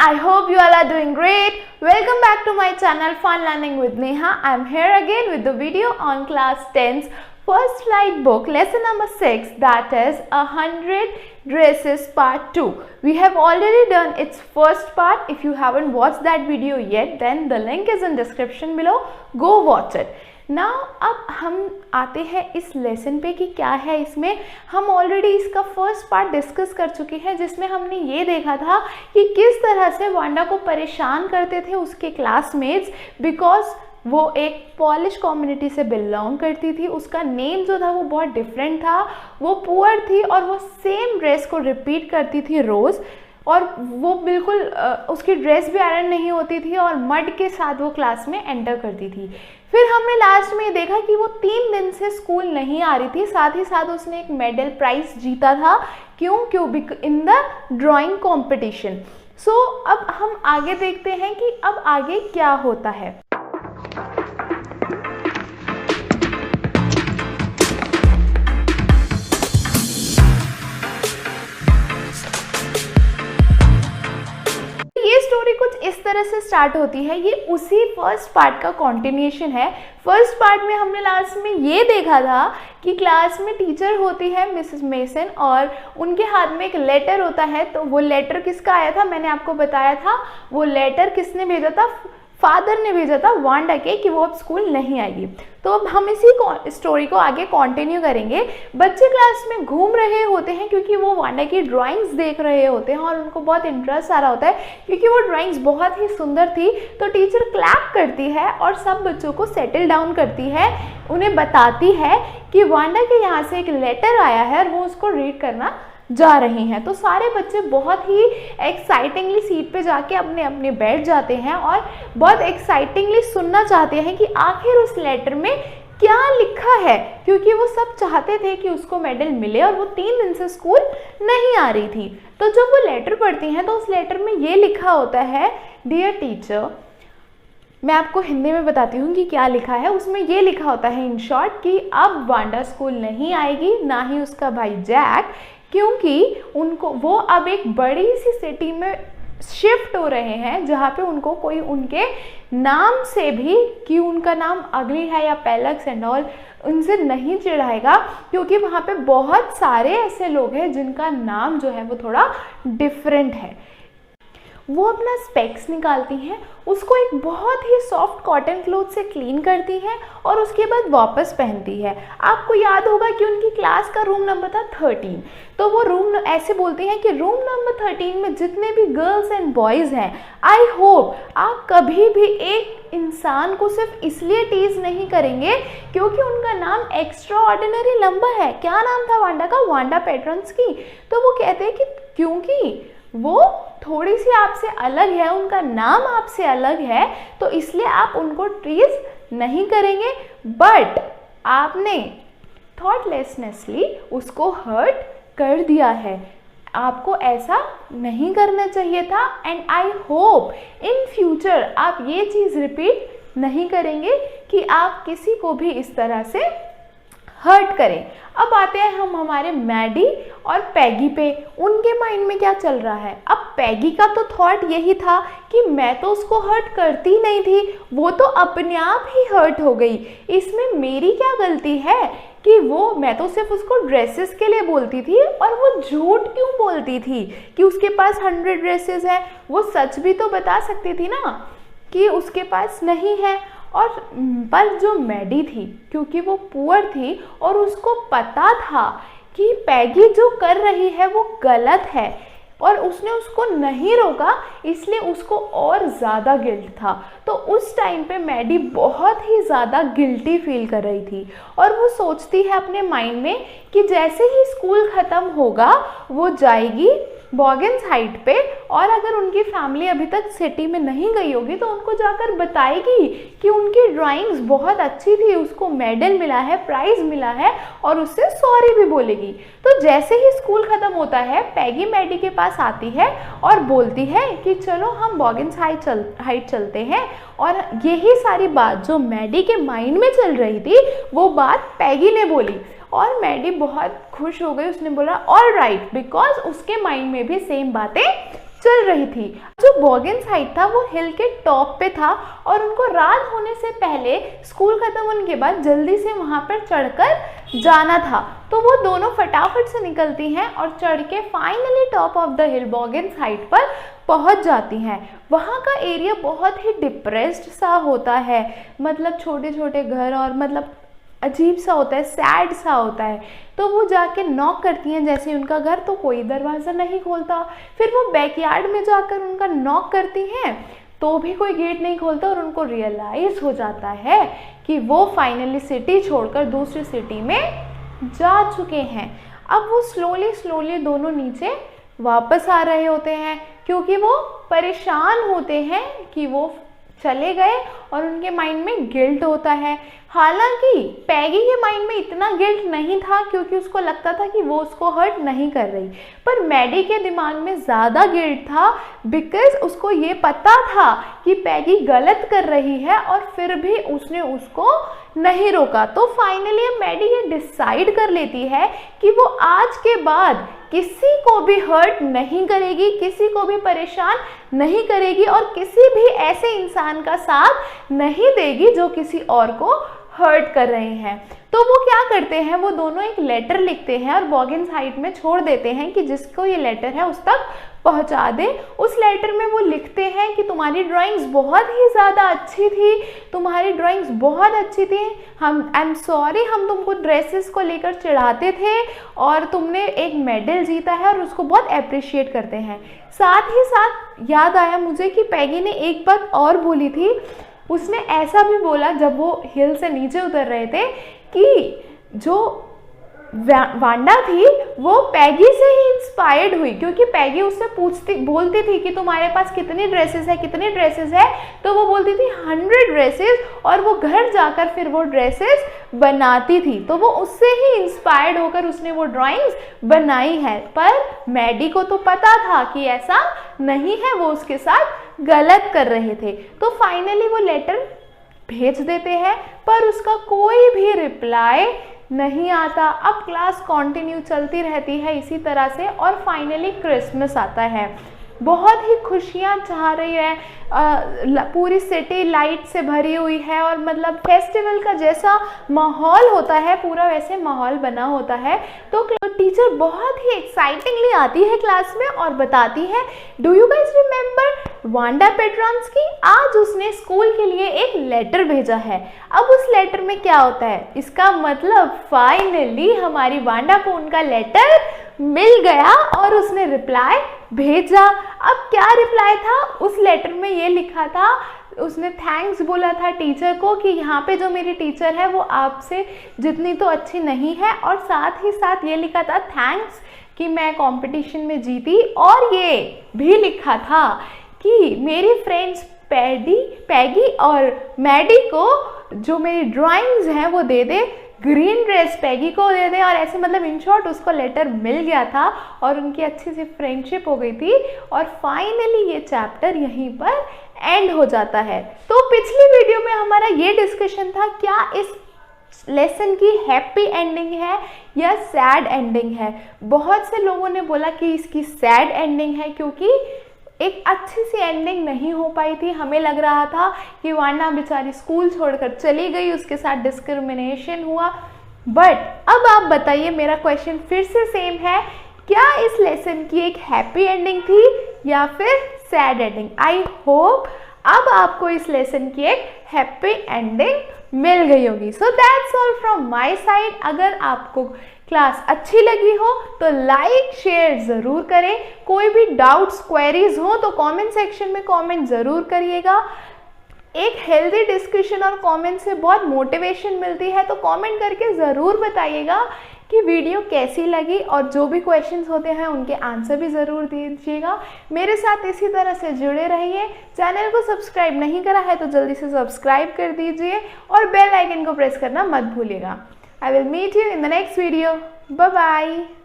I hope you all are doing great. Welcome back to my channel Fun Learning with Neha. I am here again with the video on class 10's first flight book lesson number 6, that is 100 dresses part 2. We have already done its first part. If you haven't watched that video yet, then the link is in description below. Go watch it. Now अब हम आते हैं इस lesson पे कि क्या है इसमें. हम ऑलरेडी इसका फर्स्ट पार्ट डिस्कस कर चुके हैं जिसमें हमने ये देखा था कि किस तरह से वांडा को परेशान करते थे उसके क्लासमेट्स बिकॉज वो एक पॉलिश कम्युनिटी से बिलोंग करती थी. उसका नेम जो था वो बहुत डिफरेंट था, वो पुअर थी और वो सेम ड्रेस को रिपीट करती थी रोज़, और वो बिल्कुल उसकी ड्रेस भी आयरन नहीं होती थी और मड के साथ वो क्लास में एंटर करती थी. फिर हमने लास्ट में देखा कि वो 3 दिन से स्कूल नहीं आ रही थी. साथ ही साथ उसने एक मेडल प्राइज जीता था. क्यों इन द ड्राइंग कंपटीशन. सो अब हम आगे देखते हैं कि अब आगे क्या होता है. ये स्टोरी कुछ इस तरह से स्टार्ट होती है. ये उसी फर्स्ट पार्ट का कंटिन्यूएशन है. फर्स्ट पार्ट में हमने लास्ट में ये देखा था कि क्लास में टीचर होती है मिसेस मेसन और उनके हाथ में एक लेटर होता है. तो वो लेटर किसका आया था मैंने आपको बताया था. वो लेटर किसने भेजा था? फादर ने भेजा था वांडा के कि वो अब स्कूल नहीं आएगी. तो अब हम इसी स्टोरी को आगे कंटिन्यू करेंगे. बच्चे क्लास में घूम रहे होते हैं क्योंकि वो वांडा की ड्राइंग्स देख रहे होते हैं और उनको बहुत इंटरेस्ट आ रहा होता है क्योंकि वो ड्राइंग्स बहुत ही सुंदर थी. तो टीचर क्लैप करती है और सब बच्चों को सेटल डाउन करती है. उन्हें बताती है कि वांडा के यहाँ से एक लेटर आया है और वो उसको रीड करना जा रही हैं. तो सारे बच्चे बहुत ही एक्साइटिंगली सीट पे जाके अपने अपने बैठ जाते हैं और बहुत एक्साइटिंगली सुनना चाहते हैं कि आखिर उस लेटर में क्या लिखा है, क्योंकि वो सब चाहते थे कि उसको मेडल मिले और वो 3 दिन से स्कूल नहीं आ रही थी. तो जब वो लेटर पढ़ती हैं तो उस लेटर में ये लिखा होता है, डियर टीचर. मैं आपको हिंदी में बताती हूँ कि क्या लिखा है. उसमें ये लिखा होता है इन शॉर्ट कि अब वांडा स्कूल नहीं आएगी, ना ही उसका भाई जैक, क्योंकि उनको वो अब एक बड़ी सी सिटी में शिफ्ट हो रहे हैं जहाँ पे उनको कोई उनके नाम से भी कि उनका नाम अगली है या पैलक्स एंड ऑल उनसे नहीं चिढ़ाएगा, क्योंकि वहाँ पे बहुत सारे ऐसे लोग हैं जिनका नाम जो है वो थोड़ा डिफरेंट है. वो अपना स्पेक्स निकालती हैं, उसको एक बहुत ही सॉफ्ट कॉटन क्लॉथ से क्लीन करती हैं और उसके बाद वापस पहनती है. आपको याद होगा कि उनकी क्लास का रूम नंबर था 13. तो वो रूम ऐसे बोलती हैं कि रूम नंबर 13 में जितने भी गर्ल्स एंड बॉयज़ हैं, आई होप आप कभी भी एक इंसान को सिर्फ इसलिए टीज नहीं करेंगे क्योंकि उनका नाम एक्स्ट्रा ऑर्डिनरी नंबर है. क्या नाम था वांडा का? वांडा पेट्रन्स्की. तो वो कहते हैं कि क्योंकि वो थोड़ी सी आपसे अलग है, उनका नाम आपसे अलग है, तो इसलिए आप उनको टीज नहीं करेंगे. बट आपने थॉटलेसनेसली उसको हर्ट कर दिया है. आपको ऐसा नहीं करना चाहिए था. And I hope in future आप ये चीज़ रिपीट नहीं करेंगे कि आप किसी को भी इस तरह से हर्ट करें. अब आते हैं हम हमारे मैडी और पैगी पे. उनके माइंड में क्या चल रहा है? अब पैगी का तो थॉट यही था कि मैं तो उसको हर्ट करती नहीं थी, वो तो अपने आप ही हर्ट हो गई. इसमें मेरी क्या गलती है कि मैं तो सिर्फ उसको ड्रेसेस के लिए बोलती थी और वो झूठ क्यों बोलती थी कि उसके पास 100 ड्रेसेस हैं. वो सच भी तो बता सकती थी ना कि उसके पास नहीं है. और पर जो मैडी थी, क्योंकि वो पुअर थी और उसको पता था कि पैगी जो कर रही है वो गलत है और उसने उसको नहीं रोका, इसलिए उसको और ज़्यादा गिल्ट था. तो उस टाइम पे मैडी बहुत ही ज़्यादा गिल्टी फील कर रही थी और वो सोचती है अपने माइंड में कि जैसे ही स्कूल ख़त्म होगा वो जाएगी बॉगिन्स हाइट पे और अगर उनकी फैमिली अभी तक सिटी में नहीं गई होगी तो उनको जाकर बताएगी कि उनकी ड्राइंग्स बहुत अच्छी थी, उसको मेडल मिला है, प्राइज़ मिला है और उससे सॉरी भी बोलेगी. तो जैसे ही स्कूल ख़त्म होता है पैगी मैडी के पास आती है और बोलती है कि चलो हम बॉगिन्स हाइट चलते हैं. और यही सारी बात जो मैडी के माइंड में चल रही थी वो बात पैगी ने बोली और मैडी बहुत खुश हो गई. उसने बोला ऑल राइट, बिकॉज उसके माइंड में भी सेम बातें चल रही थी। जो बॉगिन्स हाइट था वो हिल के टॉप पे था और उनको रात होने से पहले स्कूल खत्म होने के बाद जल्दी से वहाँ पर चढ़कर जाना था। तो वो दोनों फटाफट से निकलती हैं और चढ़ के finally top of the hill Boggins height पर पहुंच जाती हैं। वहाँ का एरिया बहुत ही डिप्रेस्ड सा होता है, मतलब छोटे छोटे घर और मतलब अजीब सा होता है, सैड सा होता है। तो वो जाके नॉक करती हैं जैसे उनका घर, तो कोई दरवाज़ा नहीं खोलता। फिर वो बैकयार्ड में जाकर उनका नॉक करती हैं तो भी कोई गेट नहीं खोलता और उनको रियलाइज़ हो जाता है कि वो फाइनली सिटी छोड़कर दूसरी सिटी में जा चुके हैं। अब वो स्लोली दोनों नीचे वापस आ रहे होते हैं क्योंकि वो परेशान होते हैं कि वो चले गए और उनके माइंड में गिल्ट होता है। हालांकि पैगी के माइंड में इतना गिल्ट नहीं था क्योंकि उसको लगता था कि वो उसको हर्ट नहीं कर रही, पर मैडी के दिमाग में ज़्यादा गिल्ट था बिकॉज उसको ये पता था कि पैगी गलत कर रही है और फिर भी उसने उसको नहीं रोका। तो फाइनली मैडी ये डिसाइड कर लेती है कि वो आज के बाद किसी को भी हर्ट नहीं करेगी, किसी को भी परेशान नहीं करेगी और किसी भी ऐसे इंसान का साथ नहीं देगी जो किसी और को हर्ट कर रहे हैं। तो वो क्या करते हैं, वो दोनों एक लेटर लिखते हैं और बॉगिन्स हाइट में छोड़ देते हैं कि जिसको ये लेटर है उस तक पहुंचा दे। उस लेटर में वो लिखते हैं कि तुम्हारी ड्राइंग्स बहुत ही ज़्यादा अच्छी थी, तुम्हारी ड्राइंग्स बहुत अच्छी थी, आई एम सॉरी हम तुमको ड्रेसेस को लेकर चिढ़ाते थे और तुमने एक मेडल जीता है और उसको बहुत अप्रिशिएट करते हैं। साथ ही साथ याद आया मुझे कि पैगी ने एक बात और बोली थी, उसने ऐसा भी बोला जब वो हिल से नीचे उतर रहे थे कि जो वांडा थी वो पैगी से ही इंस्पायर्ड हुई क्योंकि पैगी उससे बोलती थी कि तुम्हारे पास कितनी ड्रेसेस है, तो वो बोलती थी 100 ड्रेसेस और वो घर जाकर फिर वो ड्रेसेस बनाती थी। तो वो उससे ही इंस्पायर्ड होकर उसने वो ड्राइंग्स बनाई है। पर मैडी को तो पता था कि ऐसा नहीं है, वो उसके साथ गलत कर रहे थे। तो फाइनली वो लेटर भेज देते हैं पर उसका कोई भी रिप्लाई नहीं आता। अब क्लास कंटिन्यू चलती रहती है इसी तरह से और फाइनली क्रिसमस आता है। बहुत ही खुशियाँ छा रही है, पूरी सिटी लाइट से भरी हुई है और मतलब फेस्टिवल का जैसा माहौल होता है पूरा वैसे माहौल बना होता है। तो टीचर बहुत ही एक्साइटिंगली आती है क्लास में और बताती है, do you guys remember Wanda Petronski, आज उसने स्कूल के लिए एक लेटर भेजा है। अब उस लेटर में क्या होता है, इसका मतलब फाइनली हमारी वांडा को उनका लेटर मिल गया और उसने रिप्लाई भेजा। अब क्या रिप्लाई था, उस लेटर में ये लिखा था, उसने थैंक्स बोला था टीचर को कि यहाँ पे जो मेरी टीचर है वो आपसे जितनी तो अच्छी नहीं है, और साथ ही साथ ये लिखा था थैंक्स कि मैं कंपटीशन में जीती, और ये भी लिखा था कि मेरी फ्रेंड्स पैगी और मैडी को जो मेरी ड्राइंग्स हैं वो दे दे, ग्रीन ड्रेस पैगी को दे दे, और ऐसे मतलब इन शॉर्ट उसको लेटर मिल गया था और उनकी अच्छी सी फ्रेंडशिप हो गई थी। और फाइनली ये चैप्टर यहीं पर एंड हो जाता है। तो पिछली वीडियो में हमारा ये डिस्कशन था, क्या इस लेसन की हैप्पी एंडिंग है या सैड एंडिंग है। बहुत से लोगों ने बोला कि इसकी सैड एंडिंग है क्योंकि एक अच्छी सी एंडिंग नहीं हो पाई थी। हमें लग रहा था कि वांडा बेचारी स्कूल छोड़कर चली गई, उसके साथ डिस्क्रिमिनेशन हुआ। बट अब आप बताइए, मेरा क्वेश्चन फिर से सेम है, क्या इस लेसन की एक हैप्पी एंडिंग थी या फिर सैड एंडिंग। आई होप अब आपको इस लेसन की एक हैप्पी एंडिंग मिल गई होगी। So that's all from my side. अगर आपको क्लास अच्छी लगी हो तो लाइक शेयर ज़रूर करें। कोई भी डाउट्स क्वेरीज हो तो कमेंट सेक्शन में कमेंट ज़रूर करिएगा। एक हेल्दी डिस्कशन और कमेंट से बहुत मोटिवेशन मिलती है, तो कमेंट करके ज़रूर बताइएगा कि वीडियो कैसी लगी, और जो भी क्वेश्चंस होते हैं उनके आंसर भी ज़रूर दीजिएगा। मेरे साथ इसी तरह से जुड़े रहिए। चैनल को सब्सक्राइब नहीं करा है तो जल्दी से सब्सक्राइब कर दीजिए और बेल आइकन को प्रेस करना मत भूलिएगा। I will meet you in the next video. Bye bye.